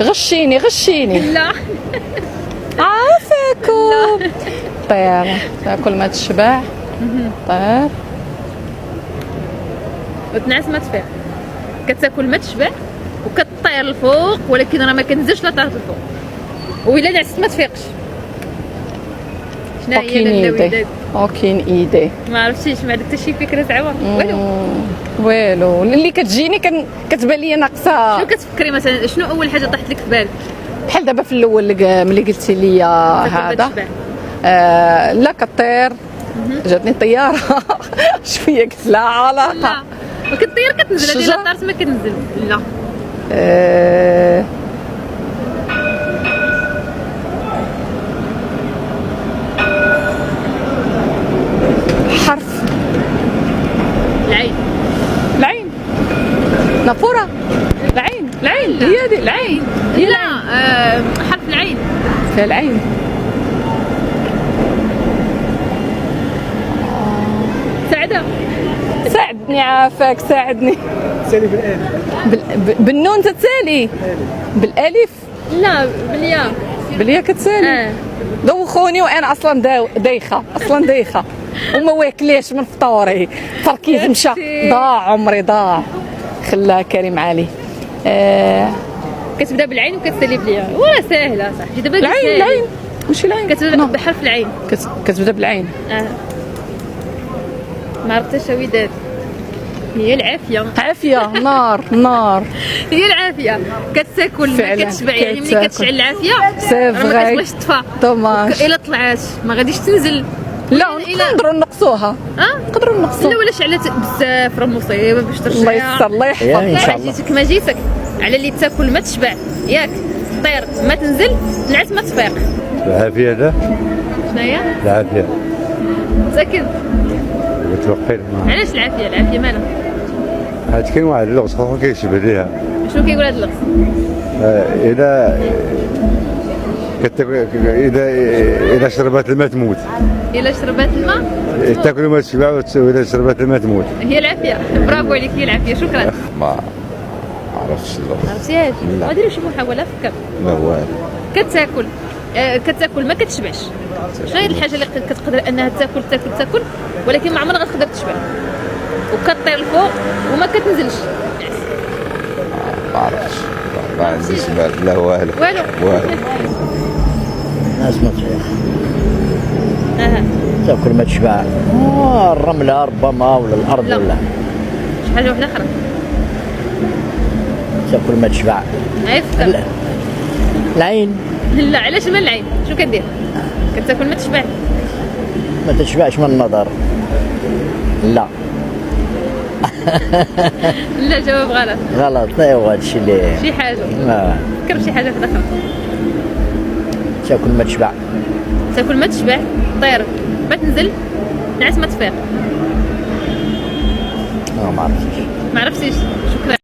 غشيني غشيني. لا عافاكم. طير تاكل ما تشبع. طير وتنعس ما تفيق. كتاكل ما تشبع وكتطير الفوق، ولكن راه ما كنزلش لا طارت الفوق، وإلا نعست ما تفيقش. شنو هي الوداد؟ اوكين ايدي ما عرفتيش، ما عندك حتى شي فكره زعما والو والو. اللي كتجيني كتبان لي ناقصه. شنو كتفكري مثلا؟ شنو اول حاجه طاحت لك في بالك؟ بحال دابا في الاول ملي قلتي لي هذا لا كطير جاتني طياره شويه قلت لا علاقه. لا ما كطير كتنزل، هذه لا طارت ما كتنزل. لا حرف العين. العين نافوره. العين هي دي العين. لا حرف العين. فيها العين. سعده ساعدني عافاك ساعدني. تسالي بالالف. بالنون تتسالي. بالالف لا بالياء. بالياء كتسالي. دوخوني وانا اصلا دايخه اصلا دايخه وما واكليش من فطوري. التركيز مشى ضاع عمري ضاع. خلى كريم علي. كتبدا بالعين وكتسالي بالياء. واه ساهله صاحبي. دابا العين ماشي العين. كتبدا بحرف العين. كتبدا بالعين. ما عرفتش وداد. هي العافيه. عافيه. نار هي العافيه. كتاكل ما كتشبع، يعني ملي كتشعل العافيه سي راه ما كتبغيش تطفى. طوماج. الا طلعات ما غاديش تنزل. لا نقدروا نقصوها. نقدروا نقصوها. لا ولا شعلت بزاف راه مصيبه باش ترجع. الله يستر الله يحفظك ان شاء الله. جيتك ما جيتك على اللي تاكل ما تشبع ياك، طير ما تنزل، نعس ما تفيق. العافيه. لا شناهي؟ العافيه متاكد؟ متوقع. علاش العافيه؟ العافيه مالها؟ هاد كاين واحد اللغز اخر كيشبه ليها. شنو كيقول هذا اللغز؟ اذا اذا شربت الماء تموت. الا شربات الماء تاكل ما تشبع، واذا شربت الماء تموت. هي العافيه. برافو عليك، هي العافيه. شكرا. ما عرفتش اللغز. عرفتيهاش؟ غادي شي محاوله فكر. لا والو. كتاكل ما كتشبعش. شنو هي الحاجه اللي كتقدر انها تاكل ولكن ما عمرها غتقدر تشبع، وكطير الفوق وما كتنزلش؟ ما عرفتش. ما عنديش بال. لا والو. ناس ما تفيق. تاكل ما تشبع. الرمله ربما ولا الارض. لا. ولا شي حاجه واحده اخرى. تاكل ما تشبع. فكر. العين. لا علاش من العين؟ شنو كدير؟ كتاكل ما تشبع. ما تشبعش من النظر. لا لا جواب غلط. غلط. ايوا هادشي اللي شي حاجه. فكر بشي حاجه واحده اخرى. تاكل ما تشبع. تاكل ما تشبع، طير ما تنزل، نعس ما تفيق. ما عرفتش. ما عرفتيش. شكرا.